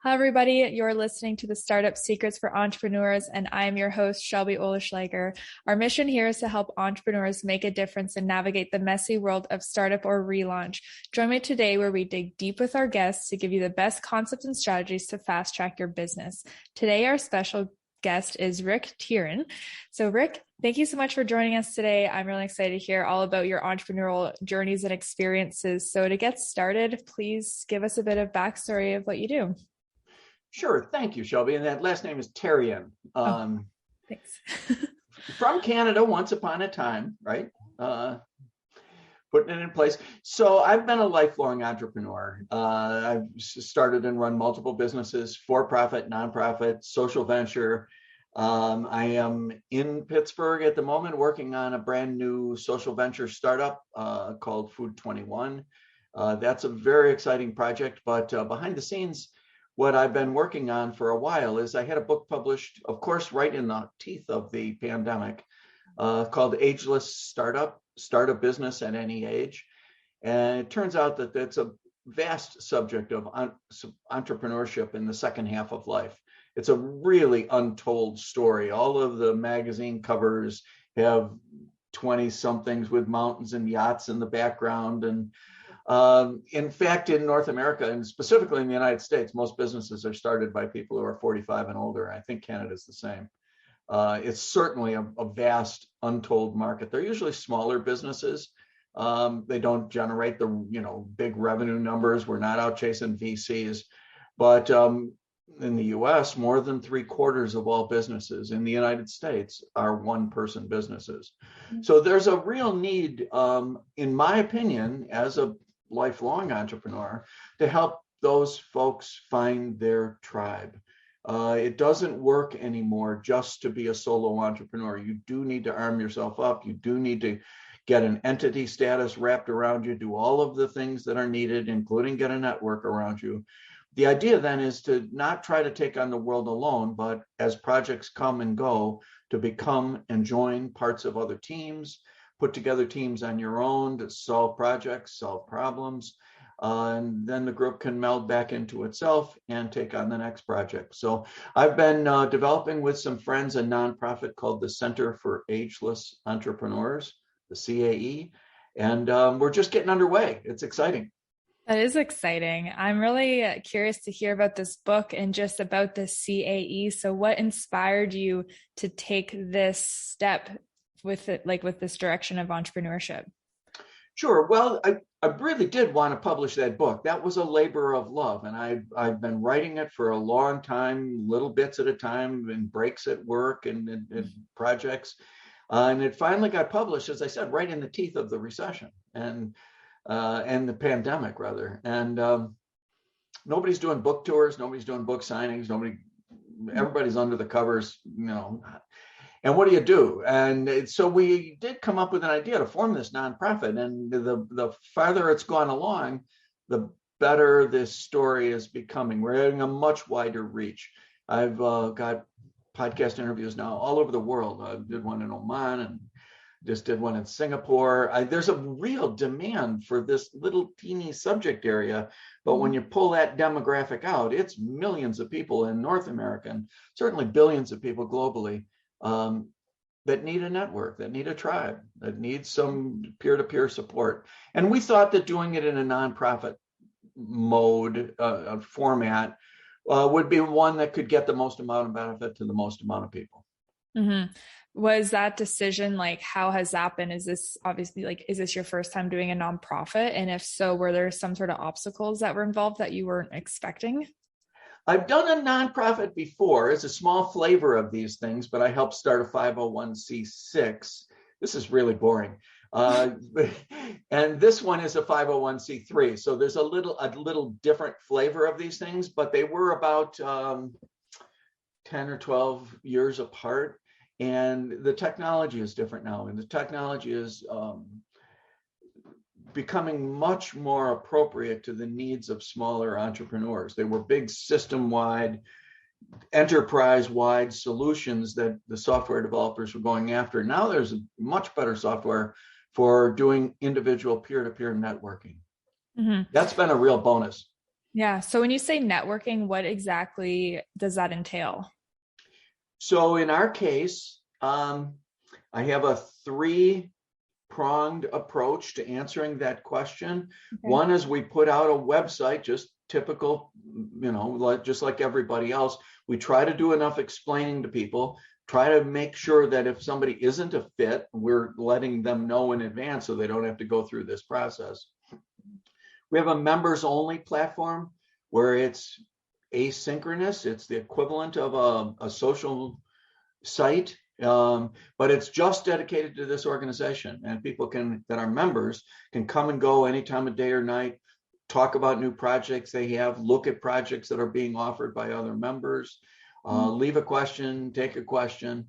Hi, everybody. You're listening to the Startup Secrets for Entrepreneurs, and I'm your host, Shelby Olischlager. Our mission here is to help entrepreneurs make a difference and navigate the messy world of startup or relaunch. Join me today where we dig deep with our guests to give you the best concepts and strategies to fast track your business. Today, our special guest is Rick Terrien. So, Rick, thank you so much for joining us today. I'm really excited to hear all about your entrepreneurial journeys and experiences. So, to get started, please give us a bit of backstory of what you do. Sure. Thank you, Shelby. And that last name is Terrien. Thanks. From Canada once upon a time, right? Putting it in place. So I've been a lifelong entrepreneur. I've started and run multiple businesses, for-profit, nonprofit, social venture. I am in Pittsburgh at the moment working on a brand new social venture startup called Food 21. That's a very exciting project, but behind the scenes, what I've been working on for a while is I had a book published, of course, right in the teeth of the pandemic, called Ageless Startup, Start a Business at Any Age. And it turns out that it's a vast subject of entrepreneurship in the second half of life. It's a really untold story. All of the magazine covers have 20-somethings with mountains and yachts in the background. And in fact, in North America, and specifically in the United States, most businesses are started by people who are 45 and older. I think Canada's the same. It's certainly a vast, untold market. They're usually smaller businesses. They don't generate the big revenue numbers. We're not out chasing VCs. But in the US, more than 3/4 of all businesses in the United States are one-person businesses. So there's a real need, in my opinion, as a lifelong entrepreneur, to help those folks find their tribe. It doesn't work anymore just to be a solo entrepreneur. You do need to arm yourself up. You do need to get an entity status wrapped around you, do all of the things that are needed, including get a network around you. The idea then is to not try to take on the world alone, but as projects come and go, to become and join parts of other teams, put together teams on your own to solve projects, solve problems, and then the group can meld back into itself and take on the next project. So I've been developing with some friends a nonprofit called the Center for Ageless Entrepreneurs, the CAE, and we're just getting underway. It's exciting. That is exciting. I'm really curious to hear about this book and just about the CAE. So what inspired you to take this step with it, like with this direction of entrepreneurship? Sure. Well, I really did want to publish that book. That was a labor of love. And I've been writing it for a long time, little bits at a time, and breaks at work and projects. And it finally got published, as I said, right in the teeth of the recession and the pandemic, rather. And nobody's doing book tours. Nobody's doing book signings. Everybody's under the covers, And what do you do? And so we did come up with an idea to form this nonprofit. And the farther it's gone along, the better this story is becoming. We're having a much wider reach. I've got podcast interviews now all over the world. I did one in Oman and just did one in Singapore. There's a real demand for this little teeny subject area. But when you pull that demographic out, it's millions of people in North America and certainly billions of people globally. That need a network, that need a tribe, that need some peer-to-peer support. And we thought that doing it in a nonprofit mode, format, would be one that could get the most amount of benefit to the most amount of people. Mm-hmm. Was that decision, like, how has that been? Is this obviously is this your first time doing a nonprofit? And if so, were there some sort of obstacles that were involved that you weren't expecting? I've done a nonprofit before. It's a small flavor of these things, but I helped start a 501c6. This is really boring. And this one is a 501c3. So there's a little different flavor of these things, but they were about 10 or 12 years apart. And the technology is different now. And the technology is becoming much more appropriate to the needs of smaller entrepreneurs. They were big system-wide, enterprise-wide solutions that the software developers were going after. Now there's much better software for doing individual peer-to-peer networking. Mm-hmm. That's been a real bonus. Yeah. So when you say networking, what exactly does that entail? So in our case, I have a three-pronged approach to answering that question. Okay. One is we put out a website, just typical, just like everybody else. We try to do enough explaining to people, try to make sure that if somebody isn't a fit, we're letting them know in advance so they don't have to go through this process. We have a members only platform where it's asynchronous. It's the equivalent of a social site, but it's just dedicated to this organization, and people that are members can come and go any time of day or night, talk about new projects they have, look at projects that are being offered by other members, leave a question, take a question.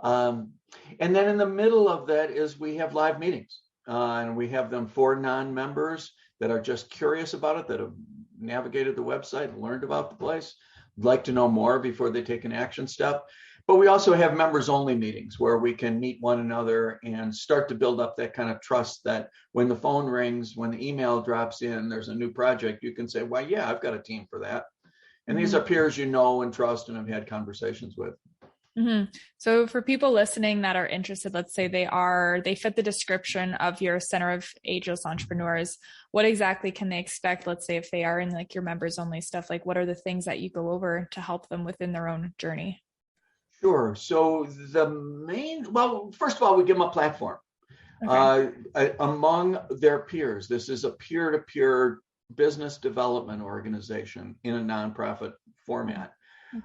And then in the middle of that is we have live meetings, and we have them for non-members that are just curious about it, that have navigated the website and learned about the place, like to know more before they take an action step. But we also have members only meetings where we can meet one another and start to build up that kind of trust that when the phone rings, when the email drops in, there's a new project, you can say, well, yeah, I've got a team for that. And these are peers you know and trust and have had conversations with. Mm-hmm. So for people listening that are interested, let's say they fit the description of your Center of Ageless Entrepreneurs, what exactly can they expect? Let's say if they are in like your members only stuff, like what are the things that you go over to help them within their own journey? Sure. So first of all, we give them a platform among their peers. This is a peer-to-peer business development organization in a nonprofit format.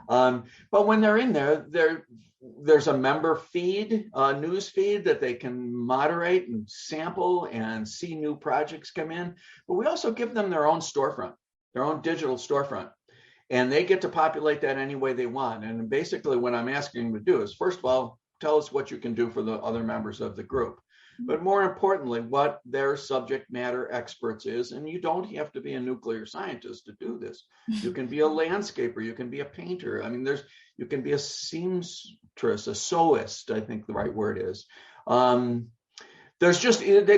But when they're in there's a member feed, news feed that they can moderate and sample and see new projects come in. But we also give them their own storefront, their own digital storefront. And they get to populate that any way they want. And basically what I'm asking them to do is, first of all, tell us what you can do for the other members of the group. But more importantly, what their subject matter experts is. And you don't have to be a nuclear scientist to do this. You can be a landscaper, you can be a painter. I mean, you can be a seamstress, a sewist, I think the right word is. It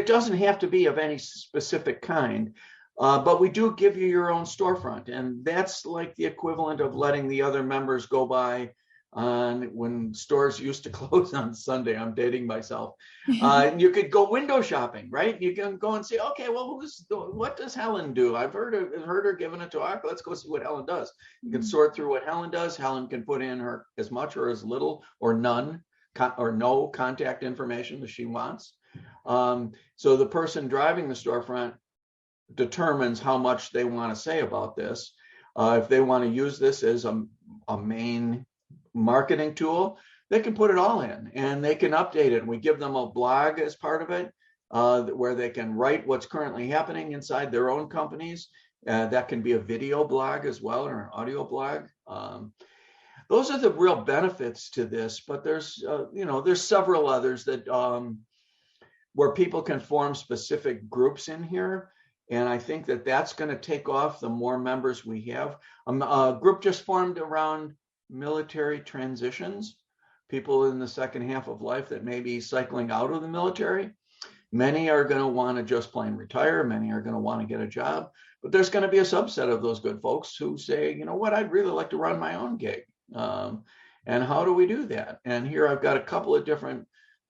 doesn't have to be of any specific kind. But we do give you your own storefront, and that's like the equivalent of letting the other members go by when stores used to close on Sunday. I'm dating myself. You could go window shopping, right? You can go and say, okay, well, what does Helen do? I've heard her giving a talk. Let's go see what Helen does. You can sort through what Helen does. Helen can put in her as much or as little or none or no contact information as she wants. So the person driving the storefront determines how much they want to say about this. If they want to use this as a main marketing tool, they can put it all in and they can update it. And we give them a blog as part of it, where they can write what's currently happening inside their own companies. That can be a video blog as well, or an audio blog. Those are the real benefits to this, but there's several others that where people can form specific groups in here. And I think that's going to take off the more members we have. A group just formed around military transitions, people in the second half of life that may be cycling out of the military. Many are going to want to just plain retire. Many are going to want to get a job. But there's going to be a subset of those good folks who say, you know what, I'd really like to run my own gig. And how do we do that? And here I've got a couple of different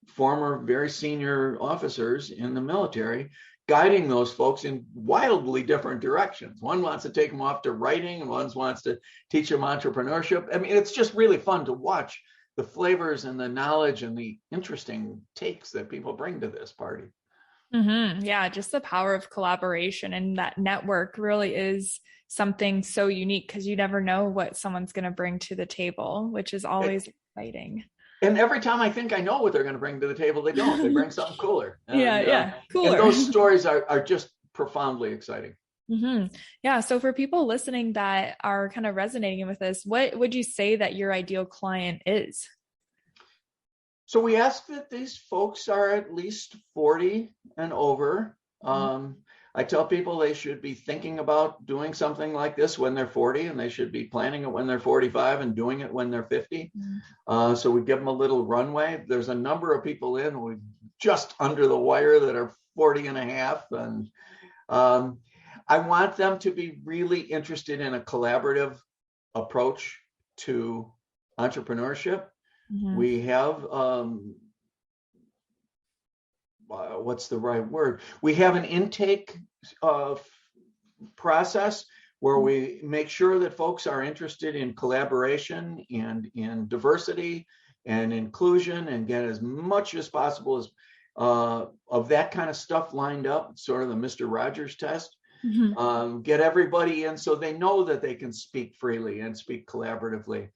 former very senior officers in the military guiding those folks in wildly different directions. One wants to take them off to writing, and one wants to teach them entrepreneurship. I mean, it's just really fun to watch the flavors and the knowledge and the interesting takes that people bring to this party. Mm-hmm. Yeah, just the power of collaboration, and that network really is something so unique because you never know what someone's going to bring to the table, which is always exciting. And every time I think I know what they're going to bring to the table, they don't. They bring something cooler. Cooler. And those stories are just profoundly exciting. Mm-hmm. Yeah. So for people listening that are kind of resonating with this, what would you say that your ideal client is? So we ask that these folks are at least 40 and over. I tell people they should be thinking about doing something like this when they're 40, and they should be planning it when they're 45 and doing it when they're 50. So we give them a little runway. There's a number of people just under the wire that are 40 and a half. And I want them to be really interested in a collaborative approach to entrepreneurship. We have, what's the right word? We have an intake process where we make sure that folks are interested in collaboration and in diversity and inclusion, and get as much as possible as of that kind of stuff lined up, sort of the Mr. Rogers test. Get everybody in so they know that they can speak freely and speak collaboratively.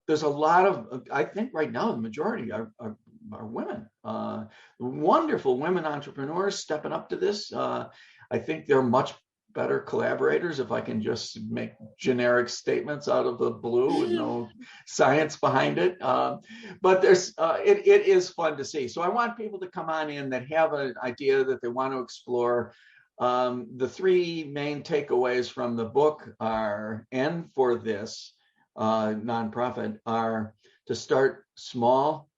There's a lot of, I think right now, the majority are women. Wonderful women entrepreneurs stepping up to this. I think they're much better collaborators, if I can just make generic statements out of the blue with no science behind it. But there's it is fun to see. So I want people to come on in that have an idea that they want to explore. The three main takeaways from the book are, and for this nonprofit, are to start small,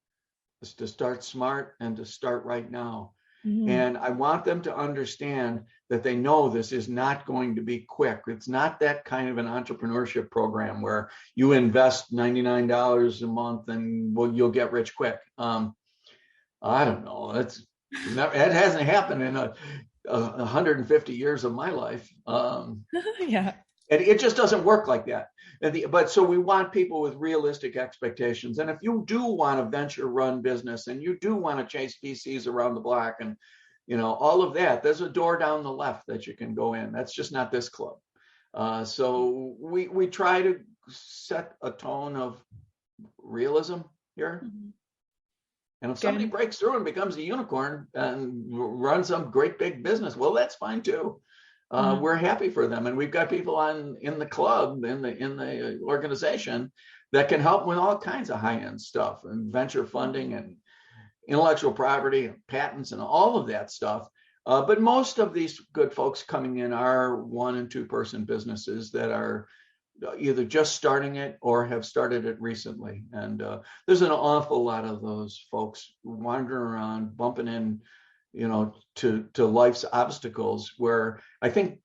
to start smart, and to start right now. And I want them to understand that they know this is not going to be quick. It's not that kind of an entrepreneurship program where you invest $99 a month and you'll get rich quick. I don't know. It hasn't happened in 150 years of my life. Yeah. And it just doesn't work like that. But so we want people with realistic expectations. And if you do want a venture run business and you do want to chase VCs around the block and, all of that, there's a door down the left that you can go in. That's just not this club. So we try to set a tone of realism here. And if somebody breaks through and becomes a unicorn and runs some great big business, well, that's fine too. We're happy for them, and we've got people in the club, in the organization, that can help with all kinds of high-end stuff and venture funding and intellectual property and patents and all of that stuff. But most of these good folks coming in are 1- and 2-person businesses that are either just starting it or have started it recently. And there's an awful lot of those folks wandering around, bumping in, to life's obstacles, where I think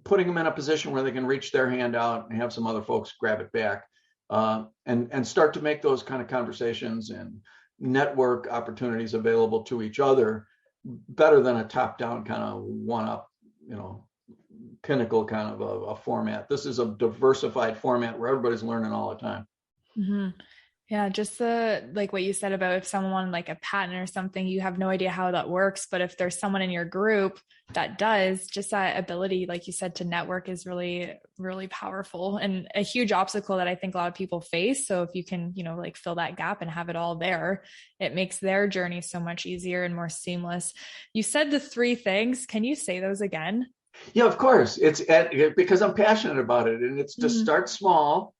putting them in a position where they can reach their hand out and have some other folks grab it back, and start to make those kind of conversations and network opportunities available to each other, better than a top-down kind of one-up, pinnacle kind of a format. This is a diversified format where everybody's learning all the time. Yeah, just like what you said about if someone like a patent or something, you have no idea how that works. But if there's someone in your group that does, just that ability, like you said, to network is really, really powerful and a huge obstacle that I think a lot of people face. So if you can, like fill that gap and have it all there, it makes their journey so much easier and more seamless. You said the 3 things. Can you say those again? Yeah, of course. It's because I'm passionate about it, and it's to start small,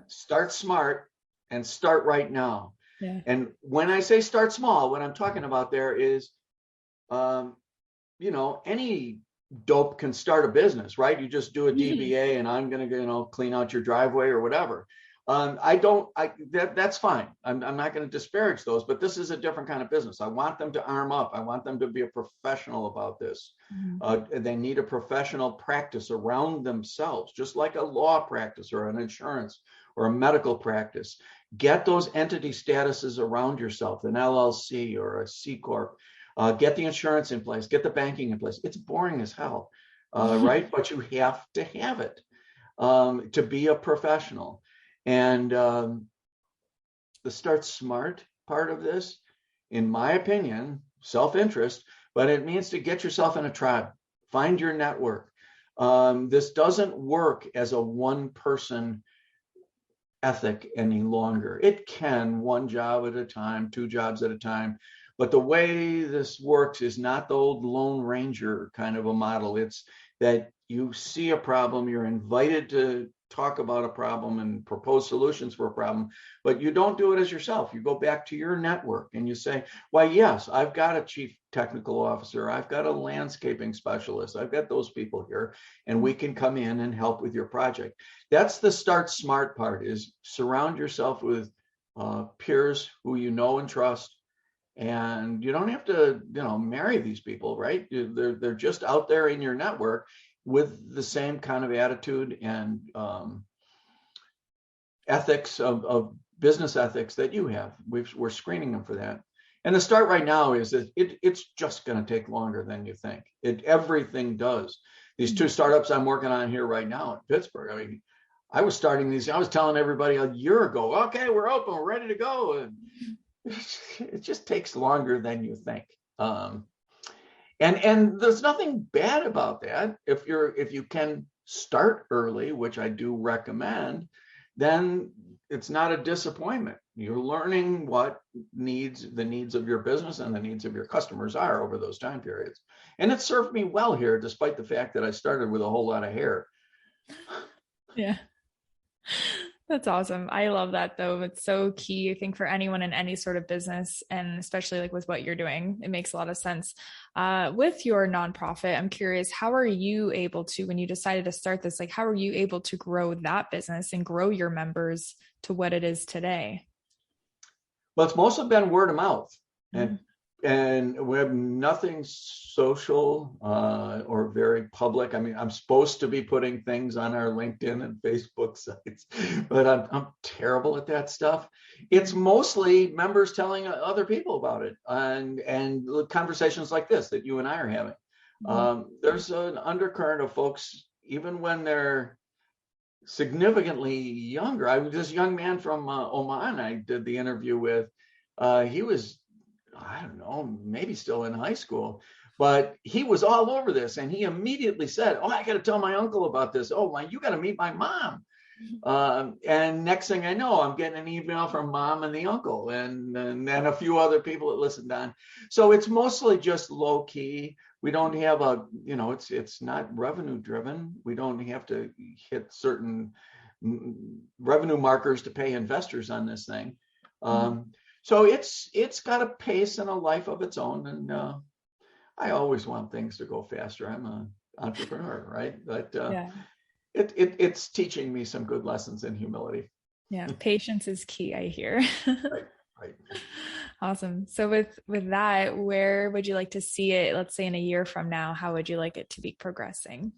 start smart, and start right now. Yeah. And when I say start small, what I'm talking about there is, any dope can start a business, right? You just do a DBA and I'm going to, clean out your driveway or whatever. That's fine. I'm not going to disparage those, but this is a different kind of business. I want them to arm up. I want them to be a professional about this. They need a professional practice around themselves, just like a law practice or an insurance or a medical practice. Get those entity statuses around yourself, an LLC or a C Corp. Get the insurance in place, get the banking in place. It's boring as hell, right? But you have to have it to be a professional. And the start smart part of this, in my opinion, self-interest, but it means to get yourself in a tribe, find your network. This doesn't work as a one-person ethic any longer. It can, 1 job at a time, 2 jobs at a time. But the way this works is not the old Lone Ranger kind of a model. It's that you see a problem, you're invited to talk about a problem and propose solutions for a problem, but you don't do it as yourself. You go back to your network and you say, why, yes, I've got a chief technical officer, I've got a landscaping specialist, I've got those people here, and we can come in and help with your project. That's the start smart part, is surround yourself with peers who you know and trust, And you don't have to, marry these people, right? They're just out there in your network with the same kind of attitude and ethics of business ethics that you have. We're screening them for that. And the start right now is that it's just going to take longer than you think. Everything does. These two startups I'm working on here right now in Pittsburgh. I mean, I was telling everybody a year ago, okay, we're open, we're ready to go. And it just takes longer than you think. And there's nothing bad about that. If you can start early, which I do recommend, then it's not a disappointment. You're learning what the needs of your business and the needs of your customers are over those time periods. And it served me well here, despite the fact that I started with a whole lot of hair. Yeah. That's awesome. I love that though. It's so key, I think, for anyone in any sort of business, and especially like with what you're doing, it makes a lot of sense. With your nonprofit, I'm curious, how are you able to, when you decided to start this, like, how are you able to grow that business and grow your members to what it is today? Well, it's mostly been word of mouth. And we have nothing social or very public. I mean, I'm supposed to be putting things on our LinkedIn and Facebook sites, but I'm terrible at that stuff. It's mostly members telling other people about it, and conversations like this that you and I are having. There's an undercurrent of folks, even when they're significantly younger. This young man from Oman I did the interview with. He was, I don't know, maybe still in high school, but he was all over this. And he immediately said, oh, I got to tell my uncle about this. Oh, you got to meet my mom. And next thing I know, I'm getting an email from mom and the uncle and a few other people that listened on. So it's mostly just low key. We don't have it's not revenue driven. We don't have to hit certain revenue markers to pay investors on this thing. So it's got a pace and a life of its own. And I always want things to go faster. I'm an entrepreneur, right? But it's teaching me some good lessons in humility. Yeah, patience is key, I hear. Right. Awesome. So with that, where would you like to see it, let's say in a year from now? How would you like it to be progressing?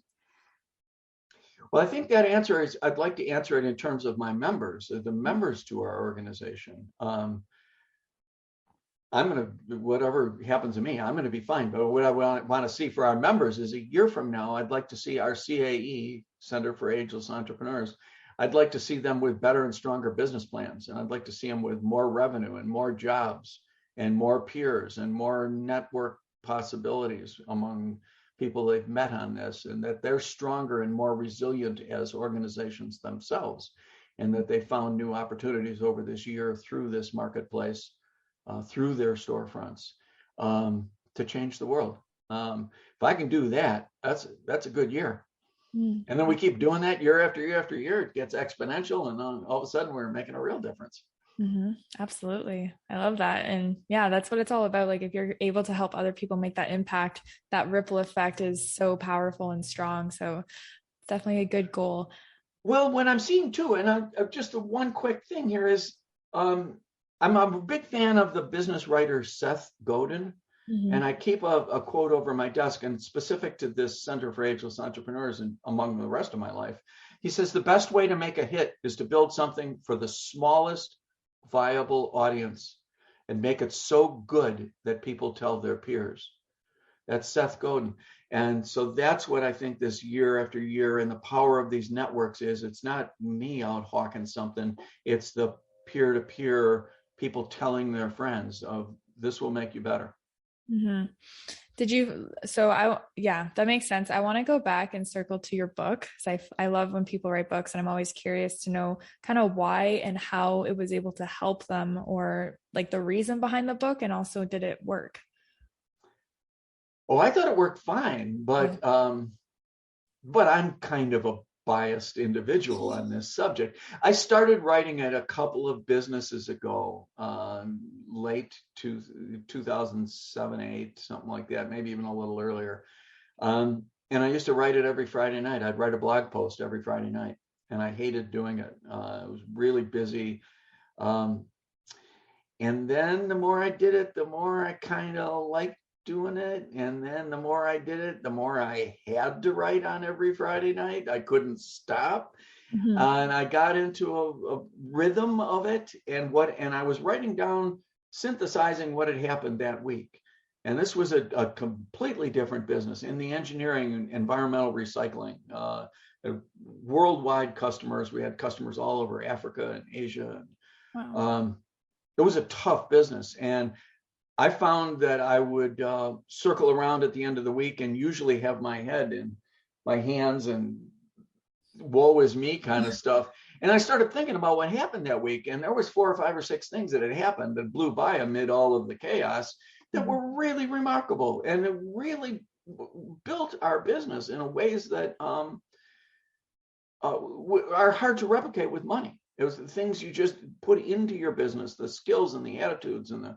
Well, I think that answer is, I'd like to answer it in terms of my members, the members to our organization. Whatever happens to me, I'm going to be fine. But what I want to see for our members is a year from now, I'd like to see our CAE, Center for Ageless Entrepreneurs, I'd like to see them with better and stronger business plans. And I'd like to see them with more revenue and more jobs and more peers and more network possibilities among people they've met on this, and that they're stronger and more resilient as organizations themselves, and that they found new opportunities over this year through this marketplace, through their storefronts, to change the world. If I can do that, that's a good year. And then we keep doing that year after year after year. It gets exponential, and then all of a sudden we're making a real difference. Absolutely. I love that. And yeah, that's what it's all about. Like, if you're able to help other people make that impact, that ripple effect is so powerful and strong. So definitely a good goal. Well, when I'm seeing too, and just one quick thing here is, I'm a big fan of the business writer Seth Godin. And I keep a quote over my desk, and specific to this Center for Ageless Entrepreneurs and among the rest of my life. He says, the best way to make a hit is to build something for the smallest viable audience and make it so good that people tell their peers. That's Seth Godin. And so that's what I think this year after year, and the power of these networks is, it's not me out hawking something. It's the peer-to-peer people telling their friends of, this will make you better. That makes sense. I want to go back and circle to your book, because I love when people write books, and I'm always curious to know kind of why and how it was able to help them, or like the reason behind the book, and also, did it work? Oh, I thought it worked fine, but I'm kind of a biased individual on this subject. I started writing it a couple of businesses ago, late 2007, 8, something like that, maybe even a little earlier. And I used to write it every Friday night. I'd write a blog post every Friday night, and I hated doing it. It was really busy. And then the more I did it, the more I kind of liked doing it. And then the more I did it, the more I had to write on every Friday night. I couldn't stop. And I got into a rhythm of it, and I was writing down, synthesizing what had happened that week. And this was a completely different business in the engineering and environmental recycling. Worldwide customers. We had customers all over Africa and Asia. Wow. It was a tough business, and I found that I would circle around at the end of the week and usually have my head in my hands and woe is me kind of stuff. And I started thinking about what happened that week, and there was 4 or 5 or 6 things that had happened that blew by amid all of the chaos that were really remarkable, and it really built our business in ways that are hard to replicate with money. It was the things you just put into your business, the skills and the attitudes and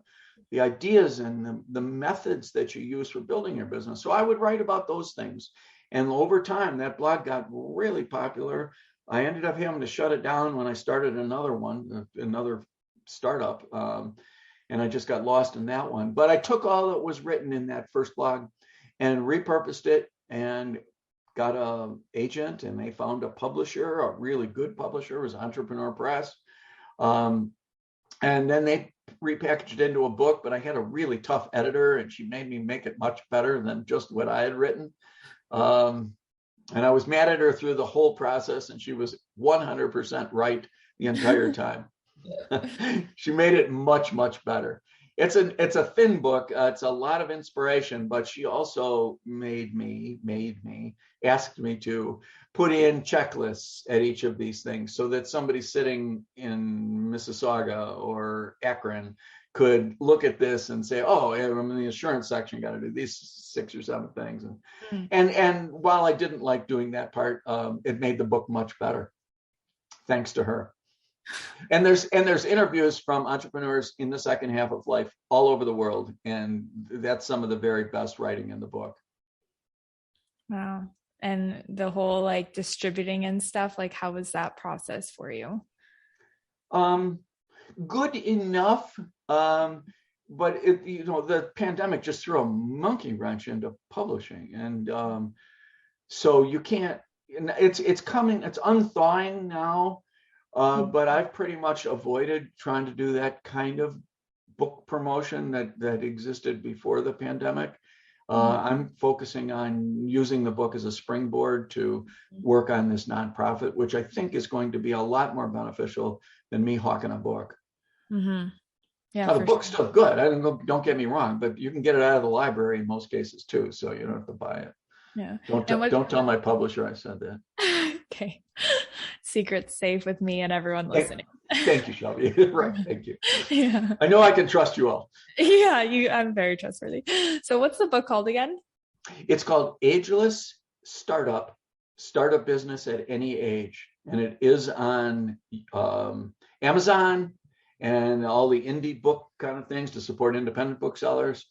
the ideas and the methods that you use for building your business. So I would write about those things. And over time, that blog got really popular. I ended up having to shut it down when I started another startup. And I just got lost in that one. But I took all that was written in that first blog and repurposed it and got an agent, and they found a publisher, a really good publisher. It was Entrepreneur Press. And then they repackaged it into a book, but I had a really tough editor, and she made me make it much better than just what I had written. And I was mad at her through the whole process, and she was 100% right the entire time. She made it much, much better. It's a thin book. It's a lot of inspiration, but she also asked me to put in checklists at each of these things so that somebody sitting in Mississauga or Akron could look at this and say, oh, I'm in the insurance section, got to do these 6 or 7 things. And while I didn't like doing that part, it made the book much better, thanks to her. And there's interviews from entrepreneurs in the second half of life all over the world, and that's some of the very best writing in the book. Wow. And the whole like distributing and stuff, like how was that process for you? Good enough, but the pandemic just threw a monkey wrench into publishing, and so you can't. It's coming. It's unthawing now. But I've pretty much avoided trying to do that kind of book promotion that existed before the pandemic. I'm focusing on using the book as a springboard to work on this nonprofit, which I think is going to be a lot more beneficial than me hawking a book. Yeah, now, the book's still good. Don't get me wrong, but you can get it out of the library in most cases too, so you don't have to buy it. Yeah. Don't tell my publisher I said that. Okay. Secret's safe with me and everyone listening. Thank you, Shelby. Right. Thank you. Yeah. I know I can trust you all. Yeah, I'm very trustworthy. So what's the book called again? It's called Ageless Startup, Start a Business at Any Age. And it is on Amazon and all the indie book kind of things to support independent booksellers.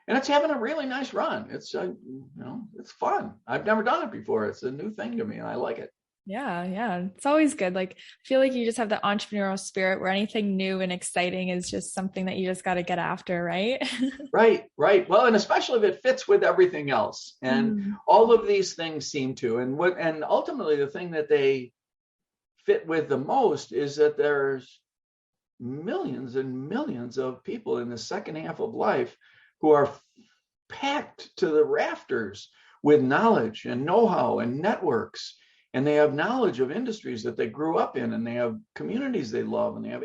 And it's having a really nice run. It's it's fun. I've never done it before. It's a new thing to me, and I like it. Yeah. It's always good. Like, I feel like you just have the entrepreneurial spirit where anything new and exciting is just something that you just got to get after, right? Right. Well, and especially if it fits with everything else. And all of these things seem to. And ultimately, the thing that they fit with the most is that there's millions and millions of people in the second half of life who are packed to the rafters with knowledge and know-how and networks. And they have knowledge of industries that they grew up in, and they have communities they love, and they have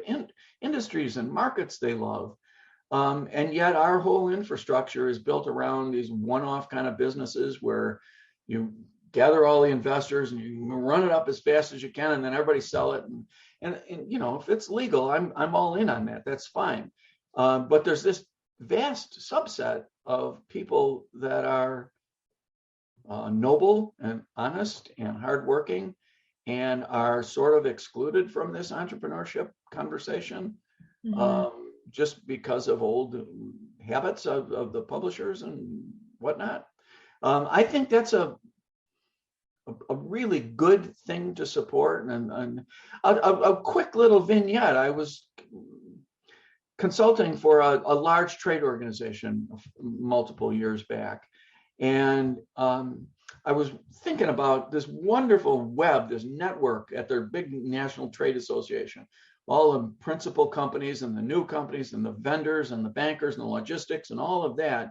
industries and markets they love. And yet our whole infrastructure is built around these one-off kind of businesses where you gather all the investors and you run it up as fast as you can, and then everybody sell it. And if it's legal, I'm all in on that. That's fine. But there's this vast subset of people that are noble and honest and hardworking, and are sort of excluded from this entrepreneurship conversation just because of old habits of the publishers and whatnot. I think that's a really good thing to support. And a quick little vignette. consulting for a large trade organization multiple years back. And I was thinking about this wonderful web, this network at their big national trade association, all the principal companies and the new companies and the vendors and the bankers and the logistics and all of that.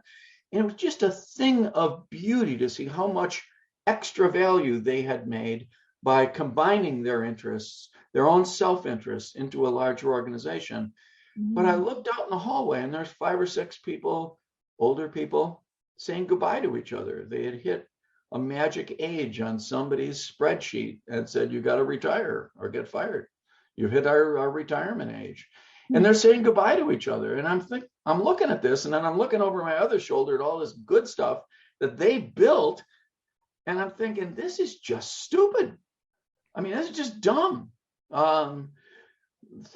And it was just a thing of beauty to see how much extra value they had made by combining their interests, their own self-interest, into a larger organization. But I looked out in the hallway and there's 5 or 6 people, older people, saying goodbye to each other. They had hit a magic age on somebody's spreadsheet and said, you got to retire or get fired. You've hit our retirement age. And they're saying goodbye to each other. And I'm looking at this, and then I'm looking over my other shoulder at all this good stuff that they built. And I'm thinking, this is just stupid. I mean, this is just dumb.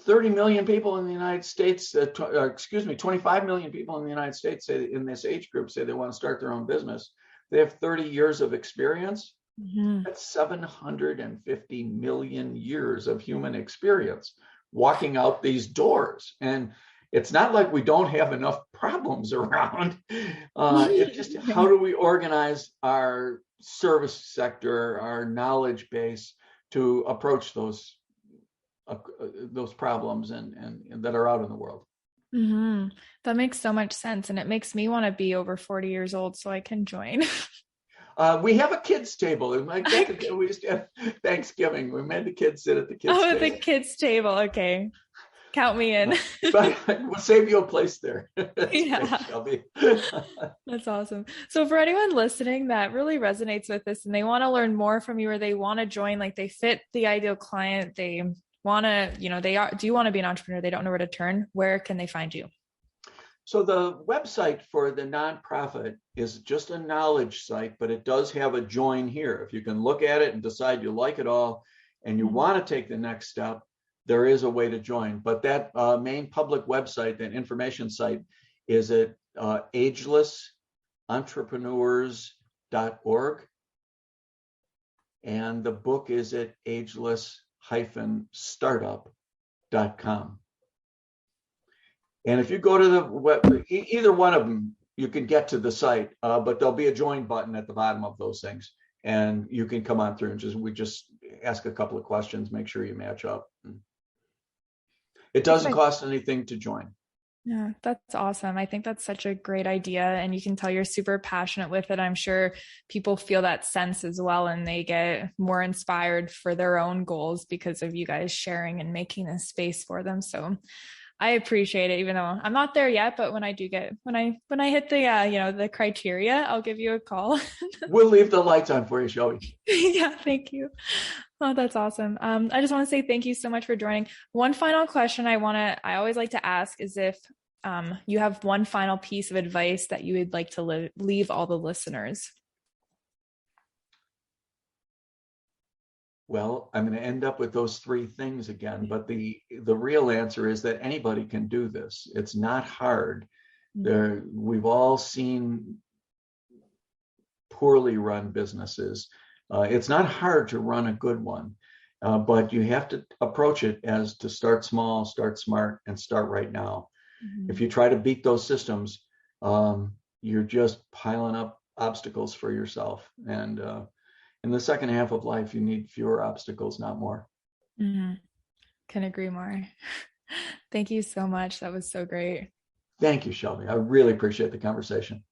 30 million people in the United States, 25 million people in the United States say in this age group say they want to start their own business. They have 30 years of experience. That's 750 million years of human experience walking out these doors. And it's not like we don't have enough problems around. It's just, how do we organize our service sector, our knowledge base to approach those problems and that are out in the world. That makes so much sense. And it makes me want to be over 40 years old so I can join. We have a kids table. We used to have Thanksgiving. We made the kids sit at the kids table. The kids table. Okay. Count me in. But we'll save you a place there. Yeah. Shelby. That's awesome. So for anyone listening that really resonates with this and they want to learn more from you, or they want to join, like they fit the ideal client, they want to, do you want to be an entrepreneur? They don't know where to turn. Where can they find you? So the website for the nonprofit is just a knowledge site, but it does have a join here. If you can look at it and decide you like it all and you want to take the next step, there is a way to join. But that main public website, that information site, is at agelessentrepreneurs.org. And the book is at ageless-startup.com. And if you go to the web, either one of them, you can get to the site, but there'll be a join button at the bottom of those things. And you can come on through and just ask a couple of questions, make sure you match up. It doesn't cost anything to join. Yeah, that's awesome. I think that's such a great idea. And you can tell you're super passionate with it. I'm sure people feel that sense as well, and they get more inspired for their own goals because of you guys sharing and making this space for them. So I appreciate it, even though I'm not there yet, but when I do when I hit the, the criteria, I'll give you a call. We'll leave the lights on for you, Shelby. Yeah. Thank you. Oh, that's awesome. I just want to say thank you so much for joining. One final question I always like to ask is if you have one final piece of advice that you would like to leave all the listeners. Well, I'm going to end up with those 3 things again, but the real answer is that anybody can do this. It's not hard. We've all seen poorly run businesses. It's not hard to run a good one, but you have to approach it as to start small, start smart, and start right now. If you try to beat those systems, you're just piling up obstacles for yourself. And in the second half of life, you need fewer obstacles, not more. Can agree more. Thank you so much. That was so great. Thank you, Shelby. I really appreciate the conversation.